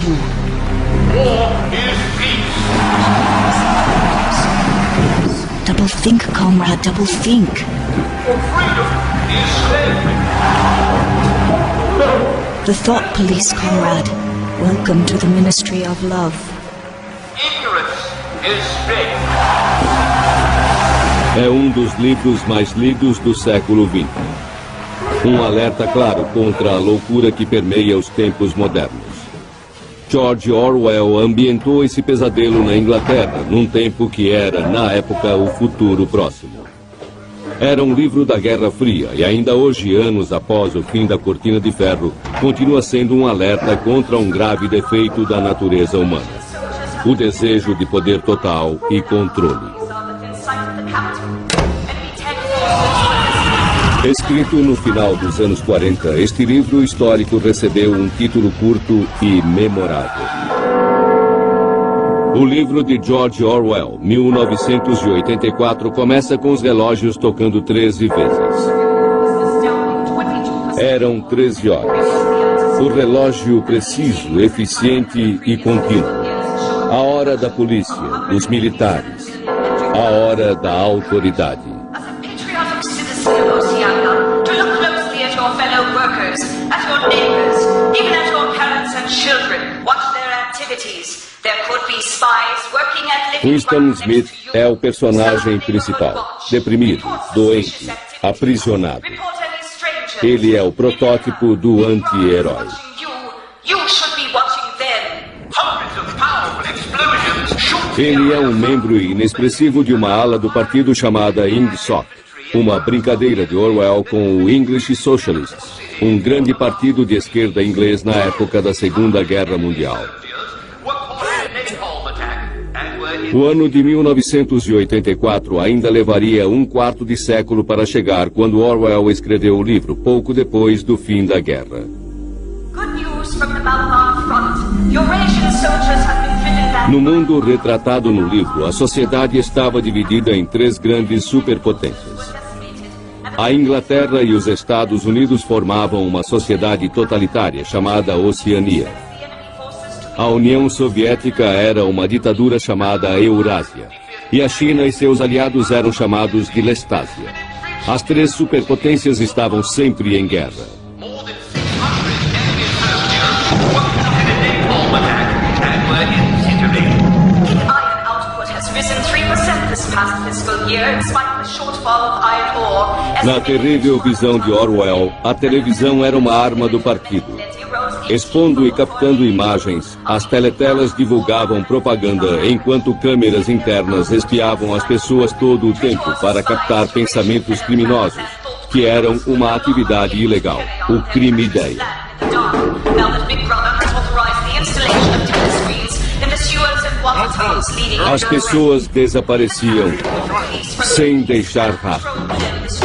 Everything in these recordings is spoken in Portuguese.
war. War is peace. Double think, comrade, double think. For freedom is slavery. The thought police, comrade. Welcome to the Ministry of Love. Ignorance is faith. É um dos livros mais lidos do século XX. Um alerta claro contra a loucura que permeia os tempos modernos. George Orwell ambientou esse pesadelo na Inglaterra, num tempo que era, na época, o futuro próximo. Era um livro da Guerra Fria e ainda hoje, anos após o fim da Cortina de Ferro, continua sendo um alerta contra um grave defeito da natureza humana. O desejo de poder total e controle. Escrito no final dos anos 40, este livro histórico recebeu um título curto e memorável. O livro de George Orwell, 1984, começa com os relógios tocando 13 vezes. Eram 13 horas. O relógio preciso, eficiente e contínuo. A hora da polícia, dos militares. A hora da autoridade. Winston Smith é o personagem principal. Deprimido, doente, aprisionado. Ele é o protótipo do anti-herói. Ele é um membro inexpressivo de uma ala do partido chamada Ingsoc, uma brincadeira de Orwell com o English Socialists, um grande partido de esquerda inglês na época da Segunda Guerra Mundial. O ano de 1984 ainda levaria um quarto de século para chegar quando Orwell escreveu o livro, pouco depois do fim da guerra. No mundo retratado no livro, a sociedade estava dividida em 3 grandes superpotências. A Inglaterra e os Estados Unidos formavam uma sociedade totalitária chamada Oceania. A União Soviética era uma ditadura chamada Eurásia. E a China e seus aliados eram chamados de Lestásia. As 3 superpotências estavam sempre em guerra. Na terrível visão de Orwell, a televisão era uma arma do partido. Expondo e captando imagens, as teletelas divulgavam propaganda enquanto câmeras internas espiavam as pessoas todo o tempo para captar pensamentos criminosos, que eram uma atividade ilegal, o crime-ideia. As pessoas desapareciam sem deixar rastros.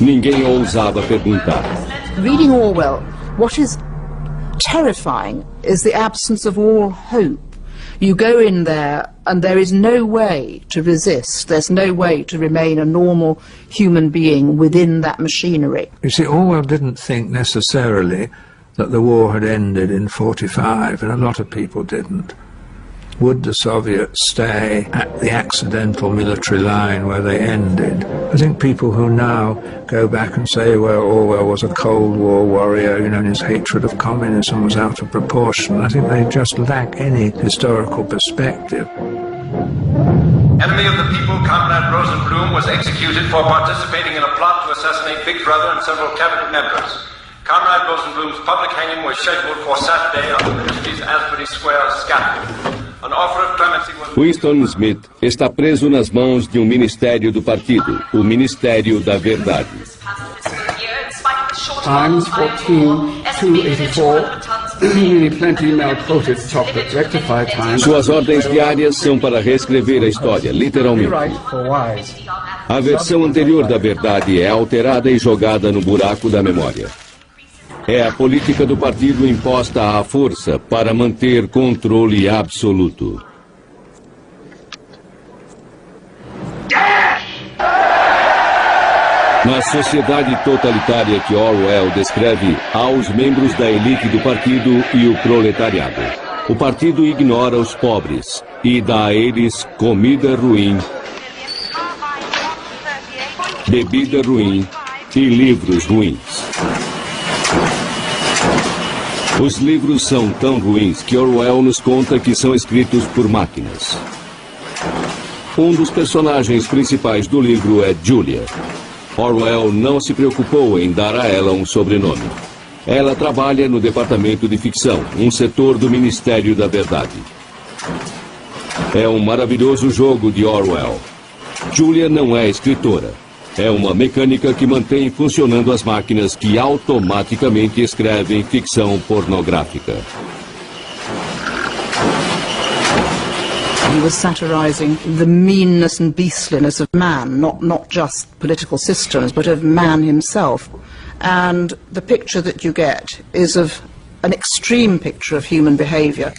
Ninguém ousava perguntar. Reading Orwell, what is terrifying is the absence of all hope. You go in there and there is no way to resist. There's no way to remain a normal human being within that machinery. You see, Orwell didn't think necessarily that the war had ended in 45, and a lot of people didn't. Would the Soviets stay at the accidental military line where they ended? I think people who now go back and say, well, Orwell was a Cold War warrior, you know, and his hatred of communism was out of proportion. I think they just lack any historical perspective. Enemy of the people, Comrade Rosenblum, was executed for participating in a plot to assassinate Big Brother and several cabinet members. Comrade Rosenblum's public hanging was scheduled for Saturday on the ministry's Asbury Square scaffold. Winston Smith está preso nas mãos de um ministério do partido, o Ministério da Verdade. Times 14:284. Plenty email quoted chocolate rectified times. Suas ordens diárias são para reescrever a história, literalmente. A versão anterior da verdade é alterada e jogada no buraco da memória. É a política do partido imposta à força para manter controle absoluto. Na sociedade totalitária que Orwell descreve, há os membros da elite do partido e o proletariado. O partido ignora os pobres e dá a eles comida ruim, bebida ruim e livros ruins. Os livros são tão ruins que Orwell nos conta que são escritos por máquinas. Um dos personagens principais do livro é Julia. Orwell não se preocupou em dar a ela um sobrenome. Ela trabalha no departamento de ficção, um setor do Ministério da Verdade. É um maravilhoso jogo de Orwell. Julia não é escritora. É uma mecânica que mantém funcionando as máquinas que automaticamente escrevem ficção pornográfica. He was satirizing the meanness and beastliness of man, not just political systems, but of man himself. And the picture that you get is of an extreme picture of human behavior.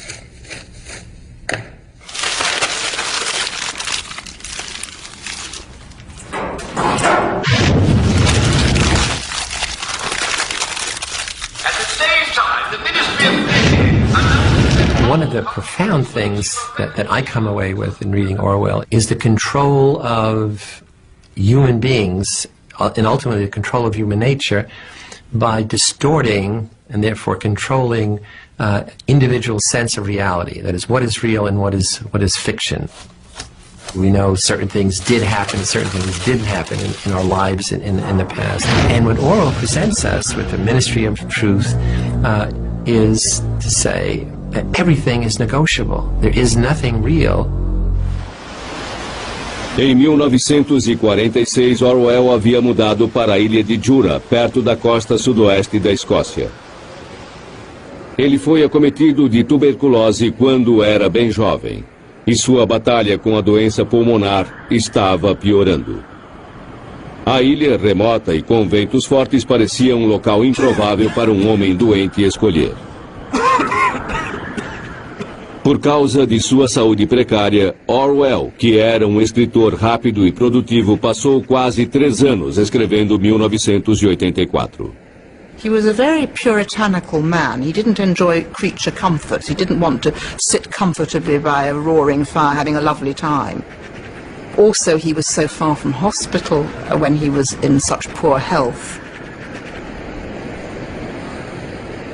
One of the profound things that I come away with in reading Orwell is the control of human beings and ultimately the control of human nature by distorting and therefore controlling individual sense of reality. That is, what is real and what is fiction. We know certain things did happen, certain things didn't happen in our lives in the past. And what Orwell presents us with the Ministry of Truth is to say that everything is negotiable. There is nothing real. Em 1946, Orwell havia mudado para a ilha de Jura, perto da costa sudoeste da Escócia. Ele foi acometido de tuberculose quando era bem jovem, e sua batalha com a doença pulmonar estava piorando. A ilha remota e com ventos fortes parecia um local improvável para um homem doente escolher. Por causa de sua saúde precária, Orwell, que era um escritor rápido e produtivo, passou quase 3 anos escrevendo 1984. He was a very puritanical man. He didn't enjoy creature comforts. He didn't want to sit comfortably by a roaring fire having a lovely time. Also, he was so far from hospital when he was in such poor health.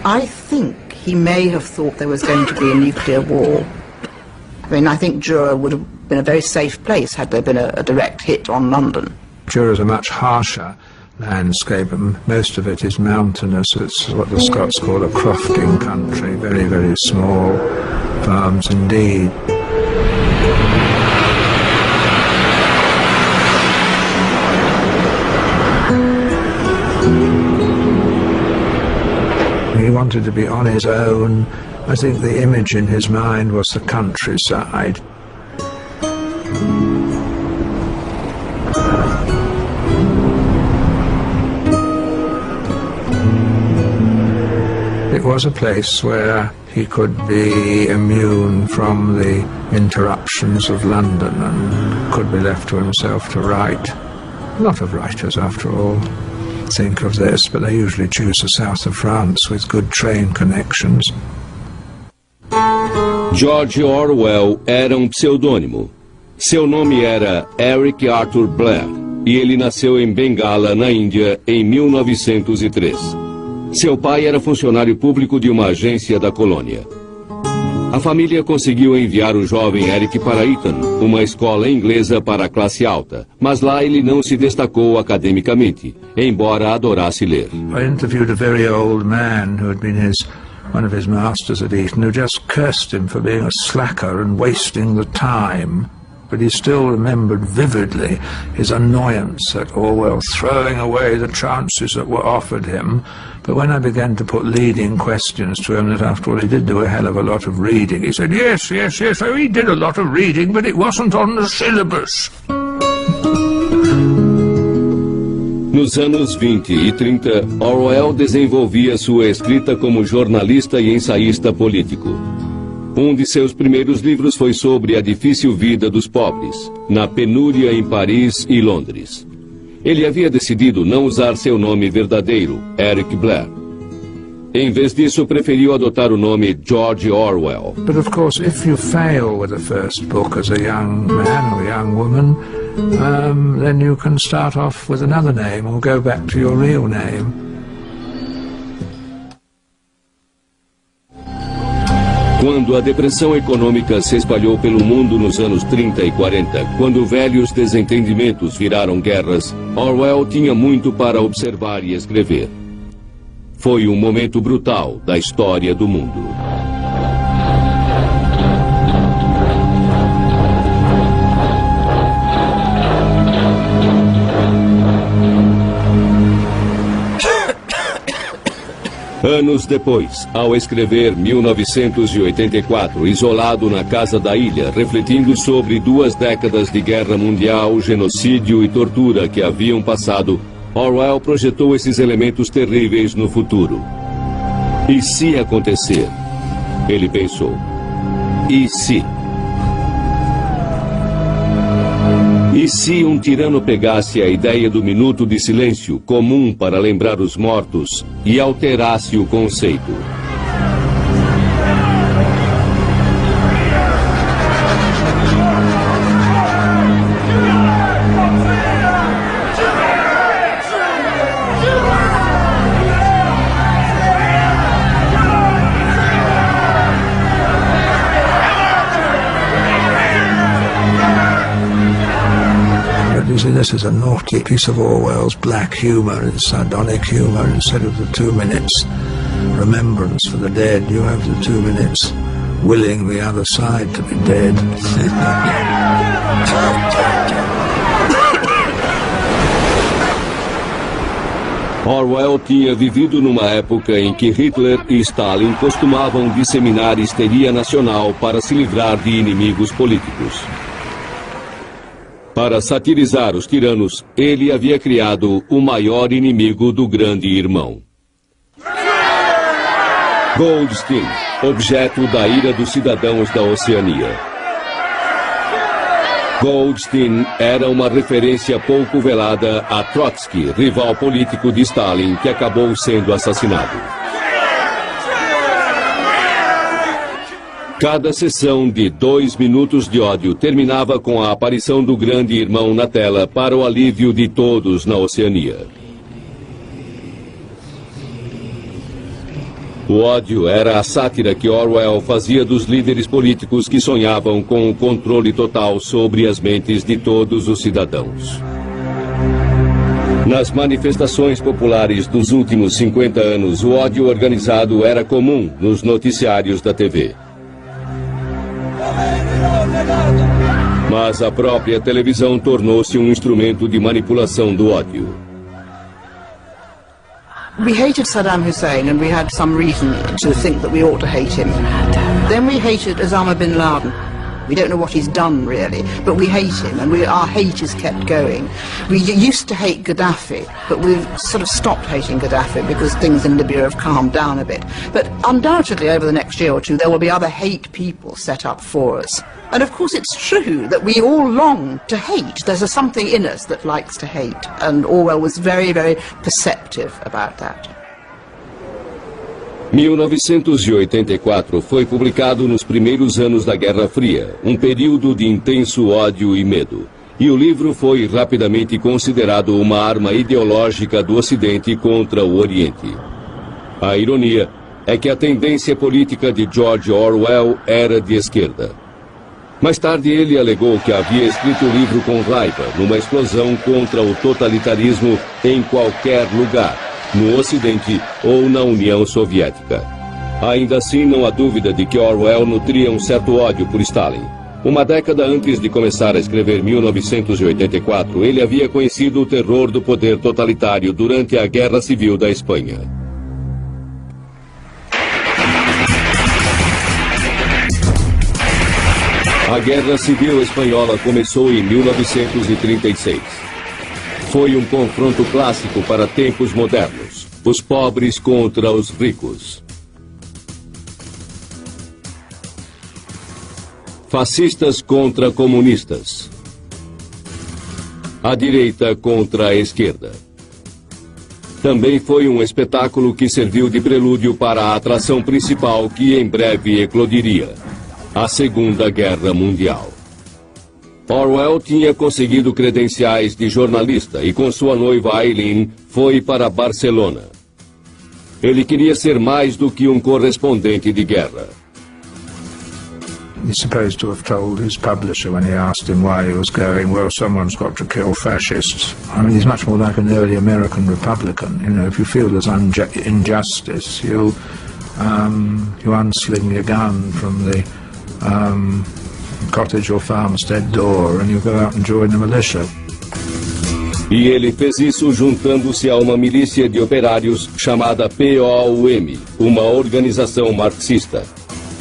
I think he may have thought there was going to be a nuclear war. I mean, I think Jura would have been a very safe place had there been a direct hit on London. Jura's a much harsher landscape, and most of it is mountainous. It's what the Scots call a crofting country, very, very small farms indeed. He wanted to be on his own. I think the image in his mind was the countryside. It was a place where he could be immune from the interruptions of London and could be left to himself to write. A lot of writers, after all, think of this, but they usually choose the south of France with good train connections. George Orwell era um pseudônimo. Seu nome era Eric Arthur Blair e ele nasceu em Bengala, na Índia, em 1903. Seu pai era funcionário público de uma agência da colônia. A família conseguiu enviar o jovem Eric para Eton, uma escola inglesa para a classe alta, mas lá ele não se destacou academicamente, embora adorasse ler. I interviewed a very old man who had been one of his masters at Eton, who just cursed him for being a slacker and wasting the time. But he still remembered vividly his annoyance at Orwell throwing away the chances that were offered him. But when I began to put leading questions to him, that after all he did do a hell of a lot of reading, he said, yes, oh, he did a lot of reading, but it wasn't on the syllabus. Nos anos 20 e 30, Orwell desenvolvia sua escrita como jornalista e ensaísta político. Um de seus primeiros livros foi sobre a difícil vida dos pobres, na penúria em Paris e Londres. Ele havia decidido não usar seu nome verdadeiro, Eric Blair. Em vez disso, preferiu adotar o nome George Orwell. But of course, if you fail with the first book as a young man or young woman, then you can start off with another name or go back to your real name. Quando a depressão econômica se espalhou pelo mundo nos anos 30 e 40, quando velhos desentendimentos viraram guerras, Orwell tinha muito para observar e escrever. Foi um momento brutal da história do mundo. Anos depois, ao escrever 1984, isolado na casa da ilha, refletindo sobre 2 décadas de guerra mundial, genocídio e tortura que haviam passado, Orwell projetou esses elementos terríveis no futuro. E se acontecer? Ele pensou. E se? E se um tirano pegasse a ideia do minuto de silêncio, comum para lembrar os mortos, e alterasse o conceito? You see, this is a naughty piece of Orwell's black humour, it's sardonic humour. Instead of the 2 minutes remembrance for the dead, you have the 2 minutes willing the other side to be dead. Orwell tinha vivido numa época em que Hitler e Stalin costumavam disseminar histeria nacional para se livrar de inimigos políticos. Para satirizar os tiranos, ele havia criado o maior inimigo do grande irmão. Goldstein, objeto da ira dos cidadãos da Oceania. Goldstein era uma referência pouco velada a Trotsky, rival político de Stalin, que acabou sendo assassinado. Cada sessão de 2 minutos de ódio terminava com a aparição do grande irmão na tela para o alívio de todos na Oceania. O ódio era a sátira que Orwell fazia dos líderes políticos que sonhavam com o controle total sobre as mentes de todos os cidadãos. Nas manifestações populares dos últimos 50 anos, o ódio organizado era comum nos noticiários da TV. Mas a própria televisão tornou-se um instrumento de manipulação do ódio. We hated Saddam Hussein and we had some reason to think that we ought to hate him. Then we hated Osama bin Laden. We don't know what he's done really, but we hate him and our hate has kept going. We used to hate Gaddafi, but we've sort of stopped hating Gaddafi because things in Libya have calmed down a bit. But undoubtedly over the next year or two there will be other hate people set up for us. And of course it's true that we all long to hate. There's something in us that likes to hate, and Orwell was very, very perceptive about that. 1984 foi publicado nos primeiros anos da Guerra Fria, um período de intenso ódio e medo. E o livro foi rapidamente considerado uma arma ideológica do Ocidente contra o Oriente. A ironia é que a tendência política de George Orwell era de esquerda. Mais tarde ele alegou que havia escrito o livro com raiva, numa explosão contra o totalitarismo em qualquer lugar, no Ocidente ou na União Soviética. Ainda assim, não há dúvida de que Orwell nutria um certo ódio por Stalin. Uma década antes de começar a escrever 1984, ele havia conhecido o terror do poder totalitário durante a Guerra Civil da Espanha. A Guerra Civil Espanhola começou em 1936. Foi um confronto clássico para tempos modernos. Os pobres contra os ricos. Fascistas contra comunistas. A direita contra a esquerda. Também foi um espetáculo que serviu de prelúdio para a atração principal que em breve eclodiria: a Segunda Guerra Mundial. Orwell tinha conseguido credenciais de jornalista e com sua noiva Eileen foi para Barcelona. Ele queria ser mais do que um correspondente de guerra. He's supposed to have told his publisher when he asked him why he was going, well, someone's got to kill fascists. I mean, he's much more like an early American Republican. You know, if you feel there's injustice, you unsling your gun from the cottage or farmstead door and you go out and join the militia. E ele fez isso juntando-se a uma milícia de operários chamada POUM, uma organização marxista.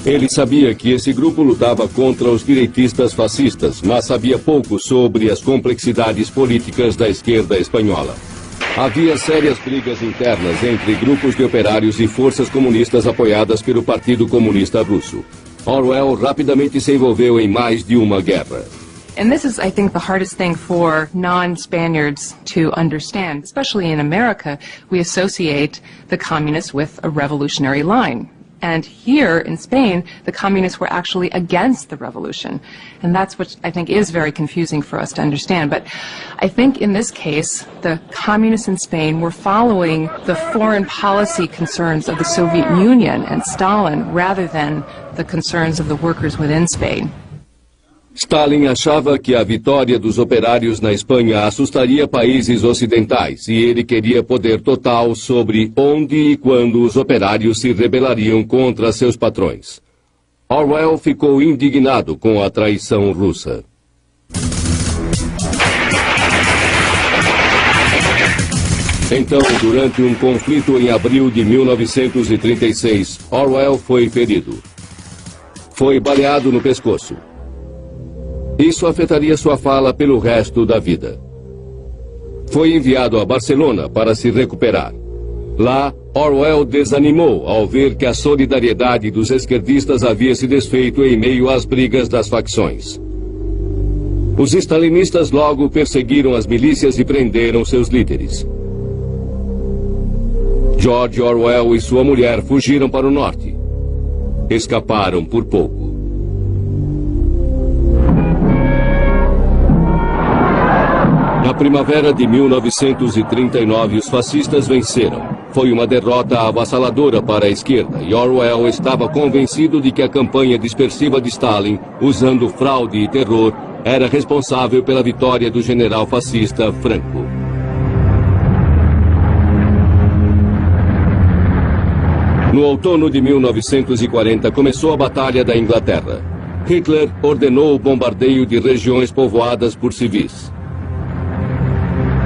Ele sabia que esse grupo lutava contra os direitistas fascistas, mas sabia pouco sobre as complexidades políticas da esquerda espanhola. Havia sérias brigas internas entre grupos de operários e forças comunistas apoiadas pelo Partido Comunista Russo. Orwell rapidamente se envolveu em mais de uma guerra. And this is, I think, the hardest thing for non-Spaniards to understand. Especially in America, we associate the communists with a revolutionary line. And here in Spain, the communists were actually against the revolution. And that's what I think is very confusing for us to understand. But I think in this case, the communists in Spain were following the foreign policy concerns of the Soviet Union and Stalin rather than the concerns of the workers within Spain. Stalin achava que a vitória dos operários na Espanha assustaria países ocidentais e ele queria poder total sobre onde e quando os operários se rebelariam contra seus patrões. Orwell ficou indignado com a traição russa. Então, durante um conflito em abril de 1936, Orwell foi ferido. Foi baleado no pescoço. Isso afetaria sua fala pelo resto da vida. Foi enviado a Barcelona para se recuperar. Lá, Orwell desanimou ao ver que a solidariedade dos esquerdistas havia se desfeito em meio às brigas das facções. Os stalinistas logo perseguiram as milícias e prenderam seus líderes. George Orwell e sua mulher fugiram para o norte. Escaparam por pouco. Na primavera de 1939, os fascistas venceram. Foi uma derrota avassaladora para a esquerda e Orwell estava convencido de que a campanha dispersiva de Stalin, usando fraude e terror, era responsável pela vitória do general fascista Franco. No outono de 1940 começou a Batalha da Inglaterra. Hitler ordenou o bombardeio de regiões povoadas por civis.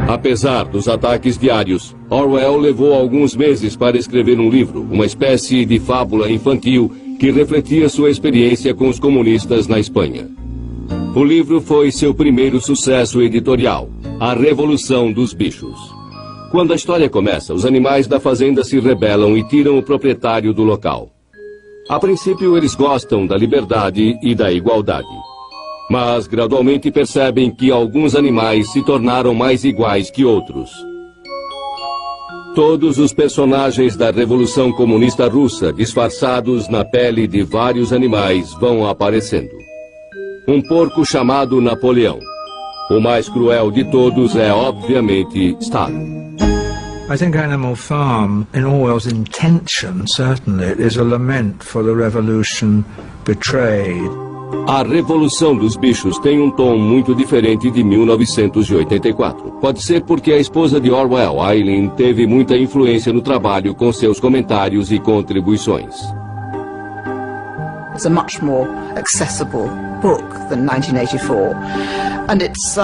Apesar dos ataques diários, Orwell levou alguns meses para escrever um livro, uma espécie de fábula infantil que refletia sua experiência com os comunistas na Espanha. O livro foi seu primeiro sucesso editorial, A Revolução dos Bichos. Quando a história começa, os animais da fazenda se rebelam e tiram o proprietário do local. A princípio, eles gostam da liberdade e da igualdade. Mas gradualmente percebem que alguns animais se tornaram mais iguais que outros. Todos os personagens da Revolução Comunista Russa, disfarçados na pele de vários animais, vão aparecendo. Um porco chamado Napoleão. O mais cruel de todos é, obviamente, Stalin. I think Animal Farm, in Orwell's intention, certainly, is a lament for the revolution betrayed. A Revolução dos Bichos tem um tom muito diferente de 1984. Pode ser porque a esposa de Orwell, Eileen, teve muita influência no trabalho com seus comentários e contribuições. It's a much more accessible book than 1984, and it's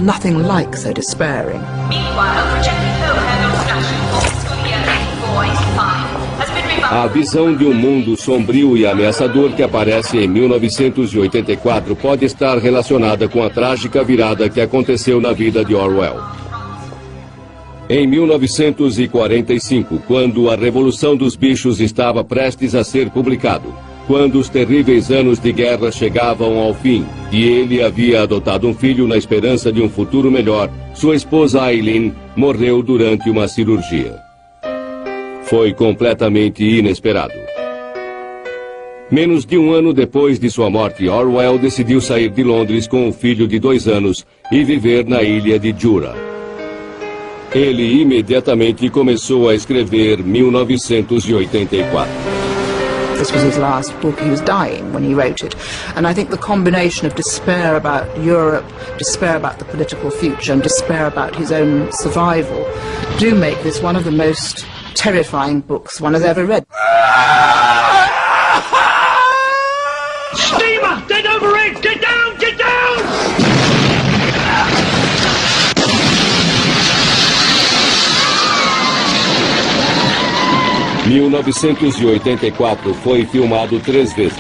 nothing like so despairing. Meanwhile, projected overhead on production for fiscal year 84-85 has been revised. A visão de um mundo sombrio e ameaçador que aparece em 1984 pode estar relacionada com a trágica virada que aconteceu na vida de Orwell. Em 1945, quando A Revolução dos Bichos estava prestes a ser publicado, quando os terríveis anos de guerra chegavam ao fim e ele havia adotado um filho na esperança de um futuro melhor, sua esposa Eileen morreu durante uma cirurgia. Foi completamente inesperado. Menos de um ano depois de sua morte, Orwell decidiu sair de Londres com um filho de 2 anos e viver na ilha de Jura. Ele imediatamente começou a escrever 1984. This was his last book. He was dying when he wrote it. And I think the combination of despair about Europe, despair about the political future, and despair about his own survival do make this one of the most terrifying books one has ever read. Steamer! Dead overhead! Get down! Get down! 1984 foi filmado 3 vezes.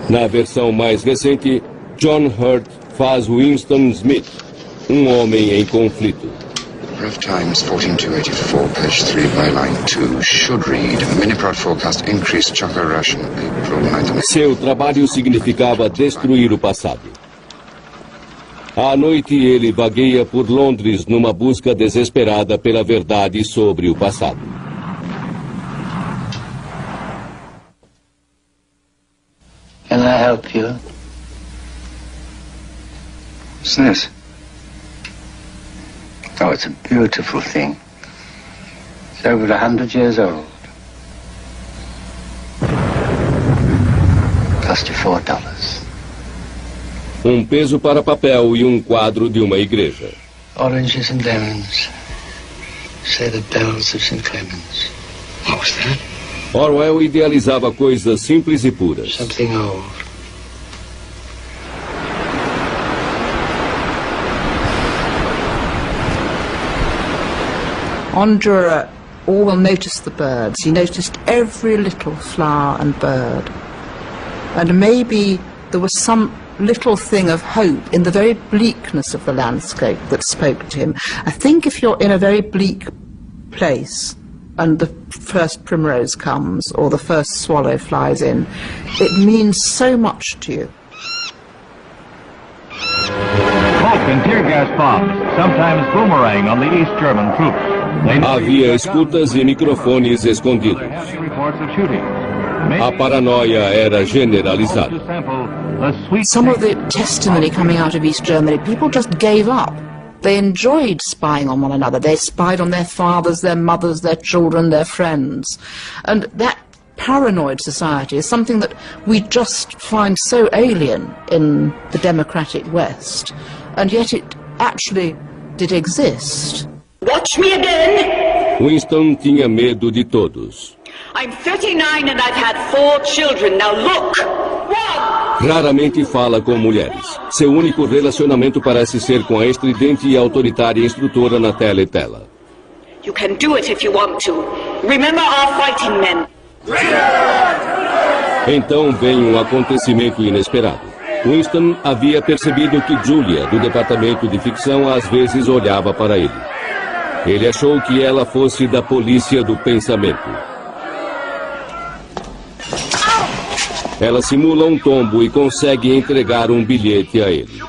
Na versão mais recente, John Hurt faz Winston Smith, um homem em conflito. Rough Times 14284, page 3, byline 2, should read, Miniprod forecast increased chocolate ration, April 19... Seu trabalho significava destruir o passado. À noite ele vagueia por Londres numa busca desesperada pela verdade sobre o passado. Can I help you? What's this? Oh, it's a beautiful thing. It's over 100 years old. Cost you $4. Um peso para papel e um quadro de uma igreja. Oranges and lemons. Say the bells of St. Clements. What was that? Orwell idealizava coisas simples e puras. Something old. On Jura, Orwell noticed the birds. He noticed every little flower and bird. And maybe there was some little thing of hope in the very bleakness of the landscape that spoke to him. I think if you're in a very bleak place and the first primrose comes or the first swallow flies in, it means so much to you. Smoke and tear gas bombs, sometimes boomerang on the East German troops. Havia escutas e microfones escondidos. A paranoia era generalizada. Some of the testimony coming out of East Germany, people just gave up. They enjoyed spying on one another. They spied on their fathers, their mothers, their children, their friends. And that paranoid society is something that we just find so alien in the democratic West. And yet it actually did exist. Watch me again! Winston tinha medo de todos. I'm 39 and I've had 4 children. Now look! 1! Raramente fala com mulheres. Seu único relacionamento parece ser com a estridente e autoritária instrutora na teletela. You can do it if you want to. Remember our fighting men. Então vem um acontecimento inesperado. Winston havia percebido que Julia, do departamento de ficção, às vezes olhava para ele. Ele achou que ela fosse da polícia do pensamento. Ela simula um tombo e consegue entregar um bilhete a ele.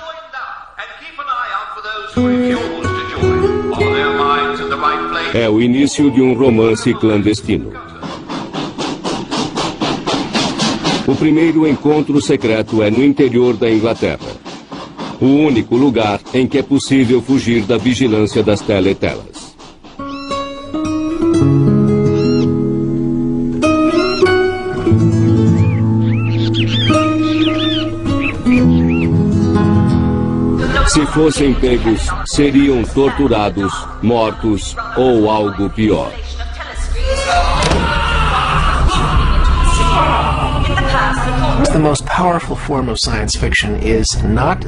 É o início de um romance clandestino. O primeiro encontro secreto é no interior da Inglaterra. O único lugar em que é possível fugir da vigilância das teletelas. Se fossem pegos, seriam torturados, mortos ou algo pior. The most powerful form of science fiction is not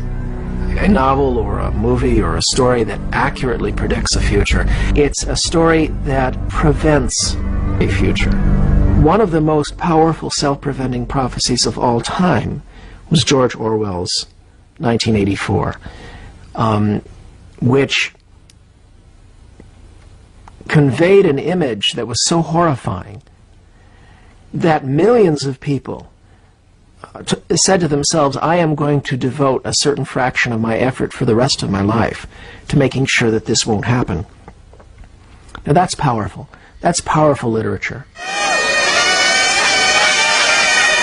a novel or a movie or a story that accurately predicts a future. It's a story that prevents a future. One of the most powerful self-preventing prophecies of all time was George Orwell's 1984, which conveyed an image that was so horrifying that millions of people said to themselves, I am going to devote a certain fraction of my effort for the rest of my life to making sure that this won't happen. Now that's powerful. That's powerful literature.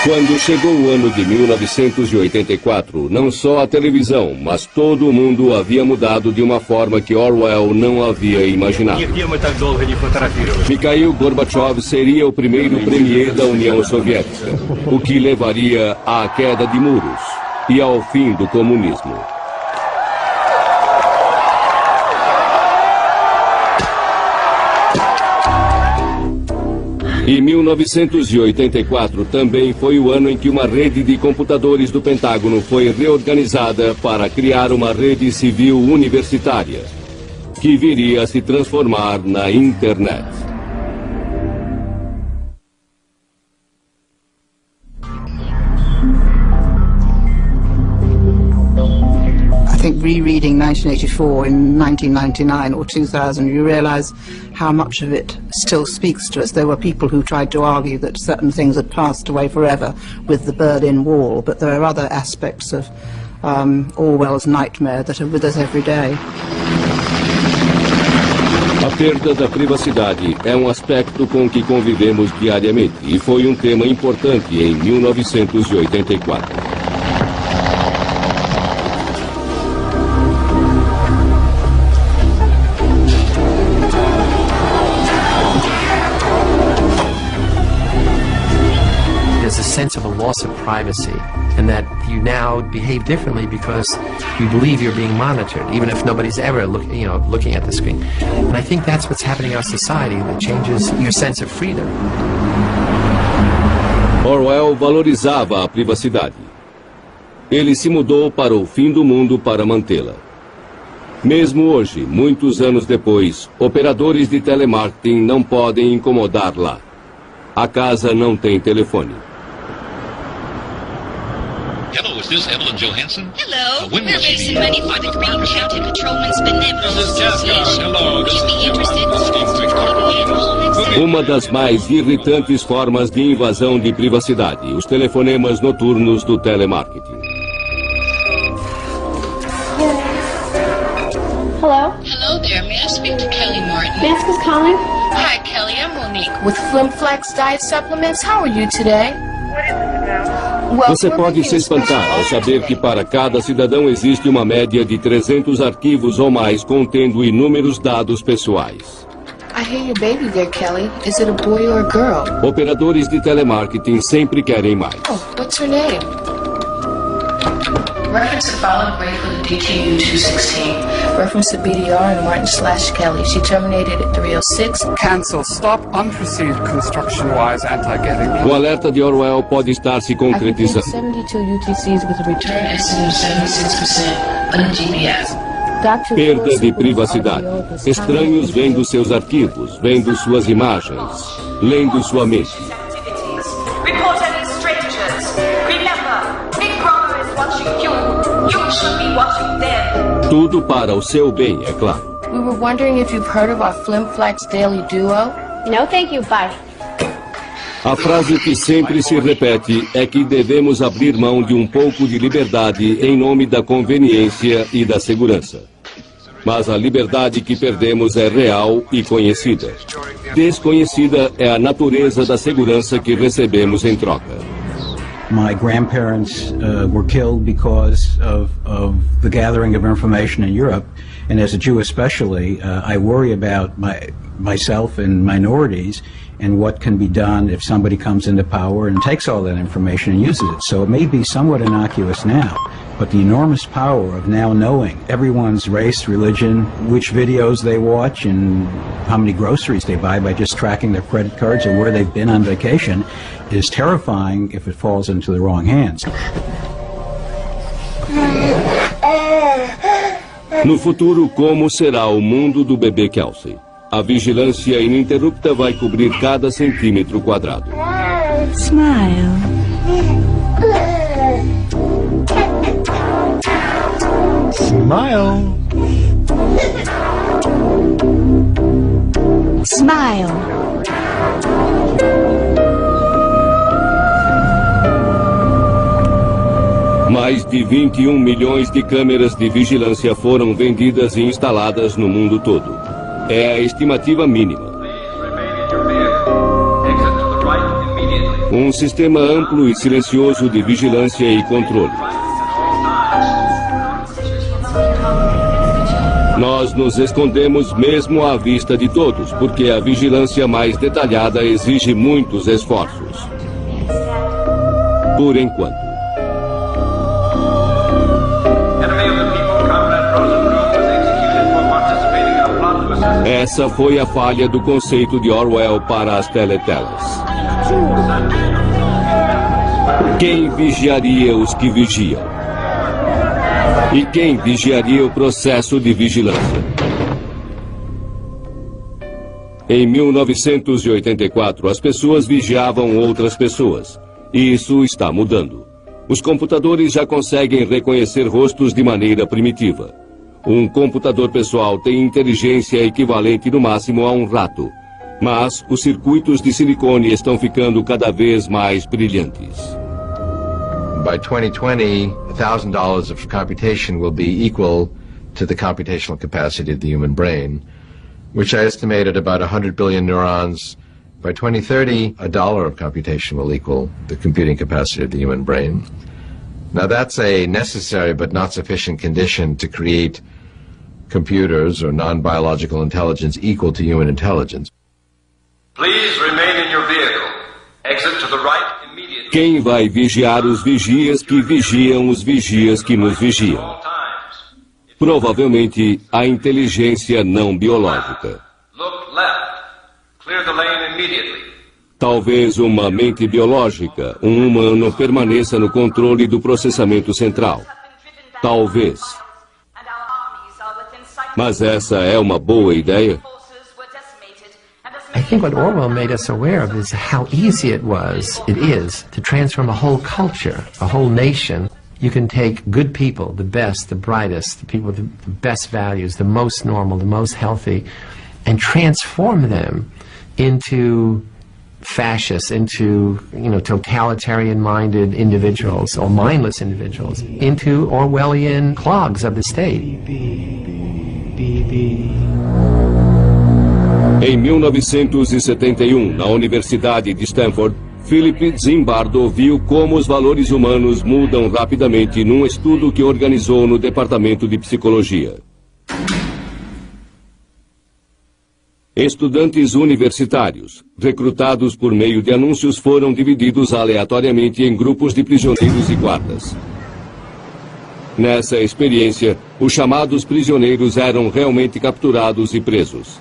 Quando chegou o ano de 1984, não só a televisão, mas todo o mundo havia mudado de uma forma que Orwell não havia imaginado. Mikhail Gorbachev seria o primeiro premier da União Soviética, o que levaria à queda de muros e ao fim do comunismo. E 1984 também foi o ano em que uma rede de computadores do Pentágono foi reorganizada para criar uma rede civil universitária, que viria a se transformar na internet. I think rereading 1984 in 1999 or 2000, you realize how much of it still speaks to us. There were people who tried to argue that certain things had passed away forever with the Berlin Wall, but there are other aspects of Orwell's nightmare that are with us every day. A perda da privacidade é um aspecto com que convivemos diariamente e foi um tema importante em 1984. Sense of a loss of privacy, and that you now behave differently because you believe you're being monitored, even if nobody's ever looking at the screen. And I think that's what's happening in our society that changes your sense of freedom. Orwell valorizava a privacidade. Ele se mudou para o fim do mundo para mantê-la. Mesmo hoje, muitos anos depois, operadores de telemarketing não podem incomodar lá. A casa não tem telefone. Hello, is this Evelyn Johansson? Hello, when we're will she raising be money for the Green County Patrolmen's Benevolent This is Jasper. Association. Hello, Would this you be is interested in Uma das mais irritantes formas de invasão de privacidade, os telefonemas noturnos do telemarketing. Hello? Hello there, may I speak to Kelly Martin? May I ask who's calling? Hi, Kelly, I'm Monique. With FlimFlex Diet Supplements, how are you today? Você pode se espantar ao saber que para cada cidadão existe uma média de 300 arquivos ou mais contendo inúmeros dados pessoais. I hear your baby there, Kelly. Is it a boy or a girl? Operadores de telemarketing sempre querem mais. Oh, what's her name? Reference the following rate for the DTU 216. Reference to BDR and Martin/Kelly. She terminated at 306. Cancel. Stop unforeseen construction-wise anti-getting. O alerta de Orwell pode estar se concretizando. 72 UTCs with a return estimate of 76% under GPS. Perda de privacidade. Estranhos vendo seus arquivos, vendo suas imagens, lendo sua mente. Report any strangers. Remember, Big Brother is watching you. You should be watching them. Tudo para o seu bem, é claro. We were wondering if you've heard of our FlimFlex Daily Duo. No, thank you. Bye. A frase que sempre se repete é que devemos abrir mão de um pouco de liberdade em nome da conveniência e da segurança. Mas a liberdade que perdemos é real e conhecida. Desconhecida é a natureza da segurança que recebemos em troca. My grandparents were killed because of the gathering of information in Europe, and as a Jew especially, I worry about myself and minorities and what can be done if somebody comes into power and takes all that information and uses it. So it may be somewhat innocuous now, but the enormous power of now knowing everyone's race, religion, which videos they watch, and how many groceries they buy by just tracking their credit cards or where they've been on vacation is terrifying if it falls into the wrong hands. No futuro, como será o mundo do bebê Kelsey? A vigilância ininterrupta vai cobrir cada centímetro quadrado. Smile. Smile. Smile. Mais de 21 milhões de câmeras de vigilância foram vendidas e instaladas no mundo todo. É a estimativa mínima. Um sistema amplo e silencioso de vigilância e controle. Nós nos escondemos mesmo à vista de todos, porque a vigilância mais detalhada exige muitos esforços. Por enquanto. Essa foi a falha do conceito de Orwell para as teletelas. Quem vigiaria os que vigiam? E quem vigiaria o processo de vigilância? Em 1984, as pessoas vigiavam outras pessoas. E isso está mudando. Os computadores já conseguem reconhecer rostos de maneira primitiva. Um computador pessoal tem inteligência equivalente no máximo a um rato. Mas os circuitos de silicone estão ficando cada vez mais brilhantes. By 2020, $1,000 of computation will be equal to the computational capacity of the human brain, which I estimate at about 100 billion neurons. By 2030, $1 of computation will equal the computing capacity of the human brain. Now that's a necessary but not sufficient condition to create computers or non-biological intelligence equal to human intelligence. Please remain in your vehicle. Exit to the right immediately. Quem vai vigiar os vigias que vigiam os vigias que nos vigiam? Provavelmente a inteligência não biológica. Look left. Clear the lane immediately. Talvez uma mente biológica, um humano, permaneça no controle do processamento central. Talvez. Mas essa é uma boa ideia? I think what Orwell made us aware of is how easy it is to transform a whole culture, a whole nation. You can take good people, the best, the brightest, the people with the best values, the most normal, the most healthy, and transform them into fascists, into, totalitarian-minded individuals or mindless individuals, into Orwellian clogs of the state. Em 1971, na Universidade de Stanford, Philip Zimbardo viu como os valores humanos mudam rapidamente num estudo que organizou no Departamento de Psicologia. Estudantes universitários, recrutados por meio de anúncios, foram divididos aleatoriamente em grupos de prisioneiros e guardas. Nessa experiência, os chamados prisioneiros eram realmente capturados e presos.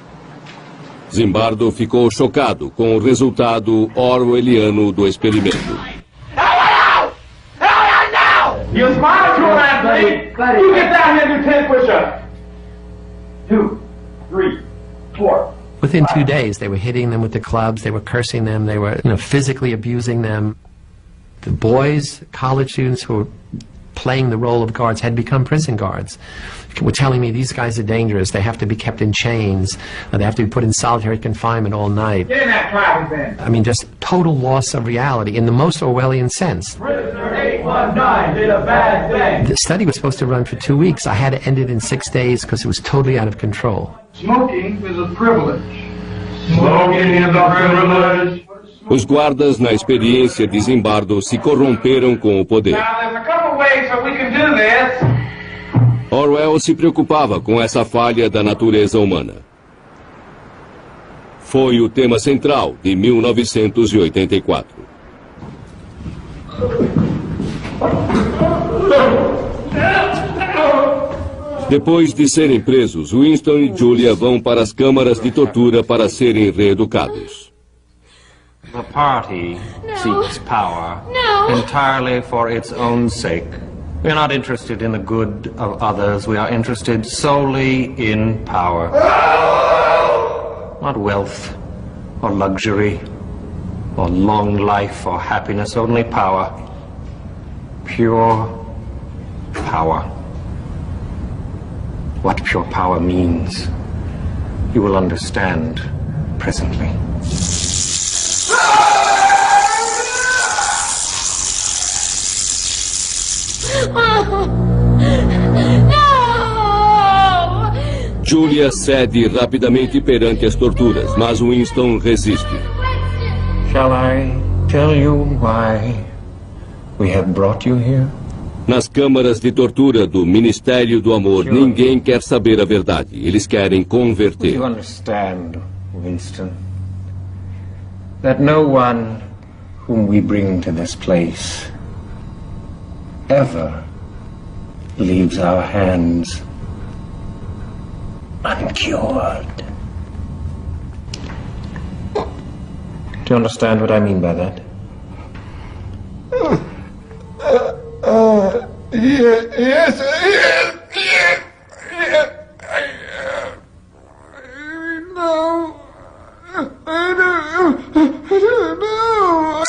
Zimbardo ficou chocado com o resultado orwelliano do experimento. You smile to that, buddy. You get down here and do 10 push-ups. 2, 3, 4. Within 2 days, they were hitting them with the clubs, they were cursing them, they were physically abusing them. The boys, college students who were playing the role of guards had become prison guards. Were telling me these guys are dangerous, they have to be kept in chains, they have to be put in solitary confinement all night. Get in that closet then. I mean, just total loss of reality in the most Orwellian sense. Prisoner 819 did a bad thing. The study was supposed to run for 2 weeks. I had to end it in 6 days because it was totally out of control. Smoking is a privilege. Smoking is a privilege. Os guardas, na experiência de Zimbardo, se corromperam com o poder. Now, there's a couple ways that we can do this. Orwell se preocupava com essa falha da natureza humana. Foi o tema central de 1984. Depois de serem presos, Winston e Julia vão para as câmaras de tortura para serem reeducados. The party seeks power entirely for its own sake. We are not interested in the good of others. We are interested solely in power. Not wealth, or luxury, or long life, or happiness, only power. Pure power. What pure power means, you will understand presently. Julia cede rapidamente perante as torturas, mas Winston resiste. Shall I tell you why we have brought you here? Nas câmaras de tortura do Ministério do Amor, ninguém quer saber a verdade. Eles querem converter. You understand, Winston, that no one whom we bring to this place ever leaves our hands uncured. Do you understand what I mean by that? Yes. No. I don't know.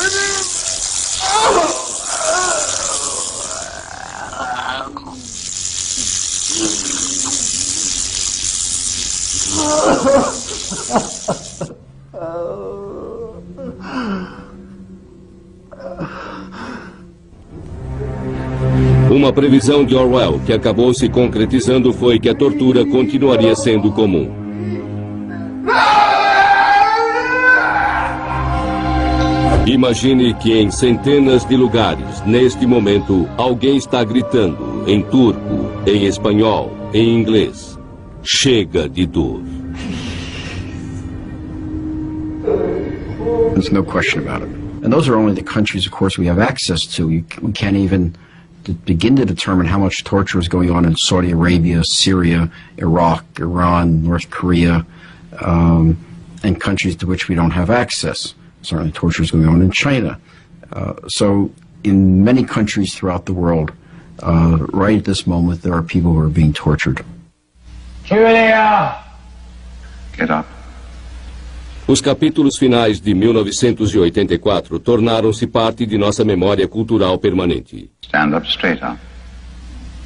Uma previsão de Orwell que acabou se concretizando foi que a tortura continuaria sendo comum. Imagine que em centenas de lugares, neste momento, alguém está gritando em turco, em espanhol, em inglês. Chega de dor. There's no question about it. And those are only the countries, of course, we have access to. We can't even begin to determine how much torture is going on in Saudi Arabia, Syria, Iraq, Iran, North Korea, and countries to which we don't have access. Certainly torture is going on in China. So in many countries throughout the world, right at this moment, there are people who are being tortured. Julia! Get up. Os capítulos finais de 1984 tornaram-se parte de nossa memória cultural permanente. Stand up straighter.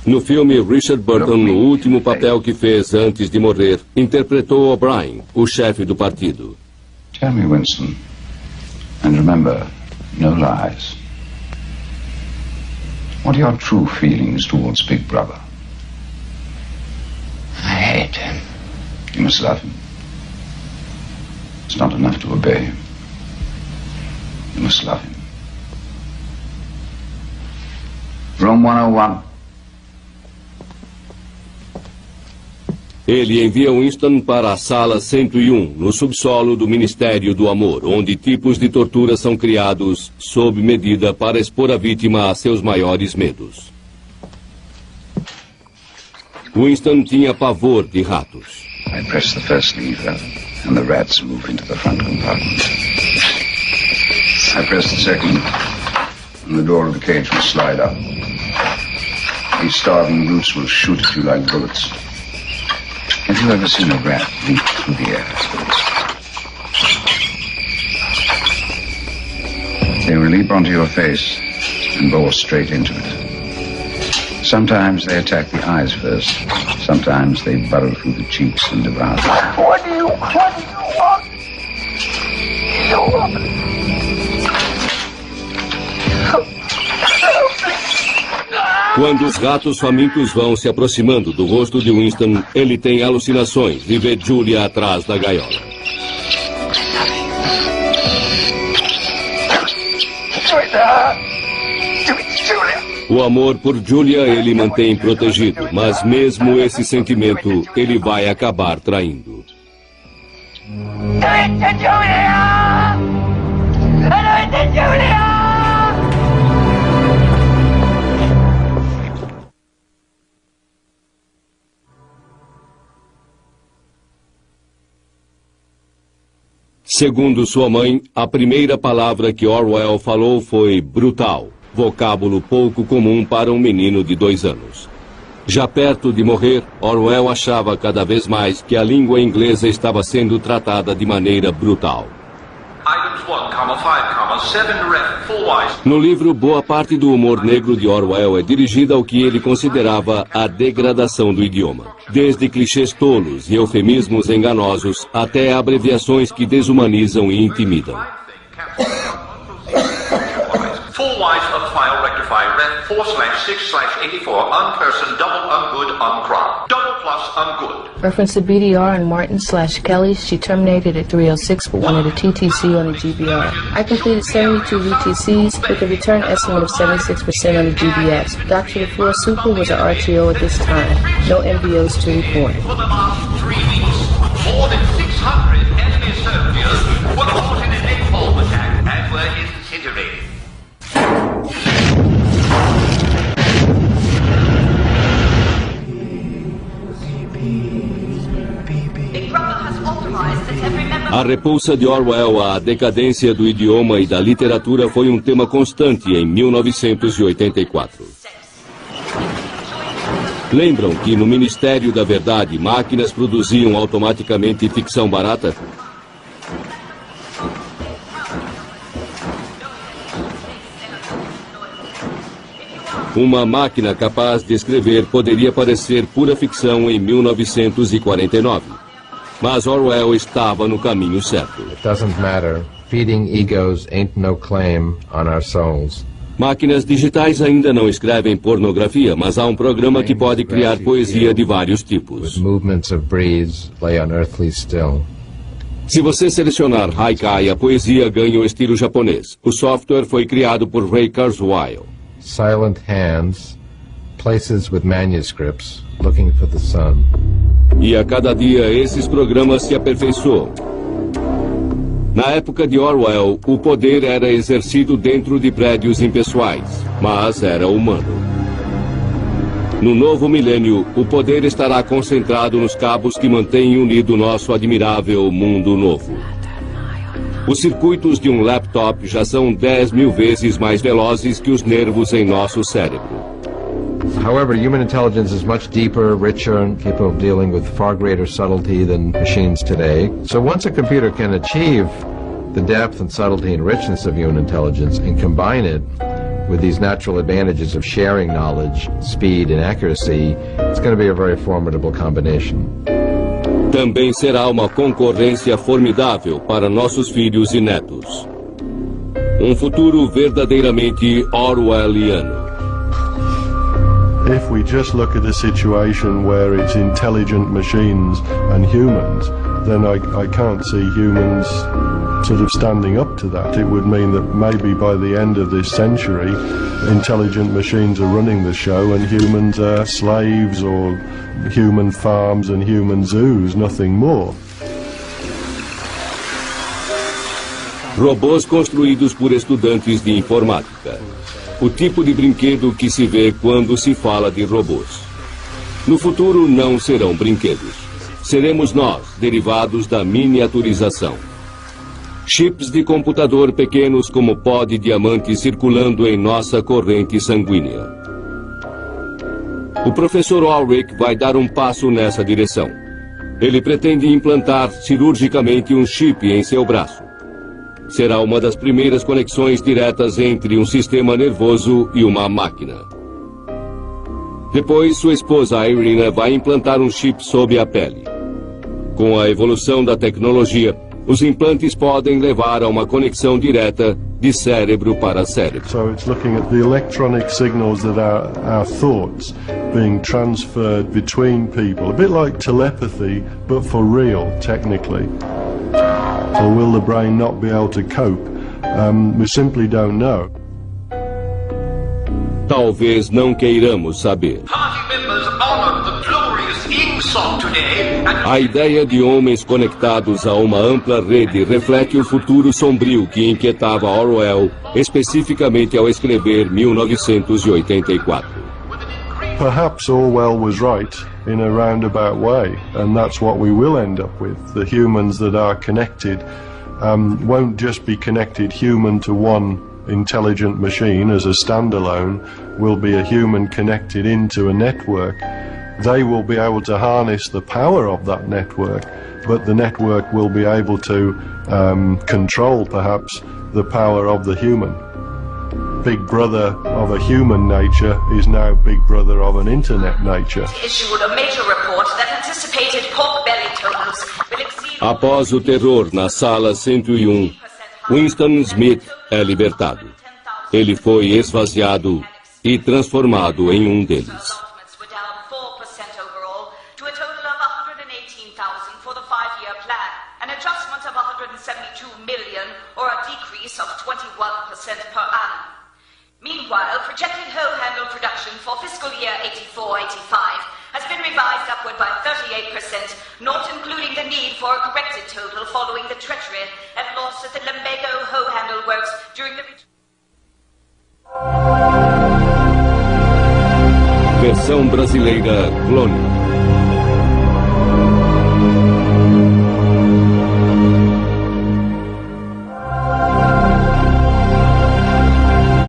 No filme, Richard Burton, no último papel que fez antes de morrer, interpretou O'Brien, o chefe do partido. Tell me, Winston, and remember, no lies. What are your true feelings towards Big Brother? I hate him. You must love him. It's not enough to obey him. You must love him. Room 101. Ele envia Winston para a sala 101, no subsolo do Ministério do Amor, onde tipos de tortura são criados sob medida para expor a vítima a seus maiores medos. Winston tinha pavor de ratos. I press the first lever, and the rats move into the front compartment. I press the second, and the door of the cage will slide up. These starving brutes will shoot at you like bullets. Have you ever seen a rat leap through the air? They will leap onto your face and bore straight into it. Sometimes they attack the eyes first. Sometimes they burrow through the cheeks and devour them. What do you want? Quando os ratos famintos vão se aproximando do rosto de Winston, ele tem alucinações e vê Julia atrás da gaiola. O amor por Julia ele mantém protegido, mas mesmo esse sentimento ele vai acabar traindo. Do it to Julia! Do it to Julia! Segundo sua mãe, a primeira palavra que Orwell falou foi brutal, vocábulo pouco comum para um menino de 2 anos. Já perto de morrer, Orwell achava cada vez mais que a língua inglesa estava sendo tratada de maneira brutal. I will No livro, boa parte do humor negro de Orwell é dirigida ao que ele considerava a degradação do idioma. Desde clichês tolos e eufemismos enganosos até abreviações que desumanizam e intimidam. Full wise of file rectify ref 4/6/84 unperson double ungood uncron. Double plus ungood. Reference to BDR and Martin/Kelly, she terminated at 306 but wanted a TTC on the GBR. I completed 72 VTCs with a return estimate of 76% on the GBX. Dr. LaFleur Super was an RTO at this time. No MVOs to report. For the last 3 weeks, more than 600 enemy soldiers were caught in a napalm attack and were incinerated. A repulsa de Orwell à decadência do idioma e da literatura foi um tema constante em 1984. Lembram que no Ministério da Verdade máquinas produziam automaticamente ficção barata? Uma máquina capaz de escrever poderia parecer pura ficção em 1949. Mas Orwell estava no caminho certo. It doesn't matter. Feeding egos ain't no claim on our souls. Máquinas digitais ainda não escrevem pornografia, mas há um programa que pode criar poesia de vários tipos. Movements of breeze lay unearthly still. Se você selecionar Haikai, a poesia ganha o estilo japonês. O software foi criado por Ray Kurzweil. Silent hands, places with manuscripts, looking for the sun. E a cada dia esses programas se aperfeiçoam. Na época de Orwell, o poder era exercido dentro de prédios impessoais, mas era humano. No novo milênio, o poder estará concentrado nos cabos que mantêm unido nosso admirável mundo novo. Os circuitos de um laptop já são 10.000 vezes mais velozes que os nervos em nosso cérebro. However, human intelligence is much deeper, richer, and capable of dealing with far greater subtlety than machines today. So once a computer can achieve the depth and subtlety and richness of human intelligence and combine it with these natural advantages of sharing knowledge, speed, and accuracy, it's going to be a very formidable combination. Também será uma concorrência formidável para nossos filhos e netos. Um futuro verdadeiramente orwelliano. If we just look at a situation where it's intelligent machines and humans, then I can't see humans sort of standing up to that. It would mean that maybe by the end of this century, intelligent machines are running the show and humans are slaves or human farms and human zoos, nothing more. Robôs construídos por estudantes de informática. O tipo de brinquedo que se vê quando se fala de robôs. No futuro não serão brinquedos. Seremos nós, derivados da miniaturização. Chips de computador pequenos como pó de diamante circulando em nossa corrente sanguínea. O professor Ulrich vai dar um passo nessa direção. Ele pretende implantar cirurgicamente um chip em seu braço. Será uma das primeiras conexões diretas entre um sistema nervoso e uma máquina. Depois, sua esposa Irina vai implantar um chip sob a pele. Com a evolução da tecnologia, os implantes podem levar a uma conexão direta de cérebro para cérebro. So it's looking at the electronic signals that our thoughts being transferred between people, a bit like telepathy, but for real, technically. Or will the brain not be able to cope? We simply don't know. Talvez não queiramos saber. A ideia de homens conectados a uma ampla rede reflete o futuro sombrio que inquietava Orwell, especificamente ao escrever 1984. Perhaps Orwell was right in a roundabout way, and that's what we will end up with. The humans that are connected won't just be connected human to one intelligent machine as a standalone, will be a human connected into a network, they will be able to harness the power of that network, but the network will be able to control, perhaps, the power of the human. Big Brother of a human nature is now Big Brother of an internet nature. Issued a major report that anticipated pork belly totals will exceed... Após o terror na sala 101, Winston Smith é libertado. Ele foi esvaziado e transformado em um deles. Meanwhile, projected hoe handle production for fiscal year 84-85 has been revised upward by 38%, not including the need for a corrected total following the treachery and loss at the Lumbago hoe handle works during the... Versão brasileira Clone.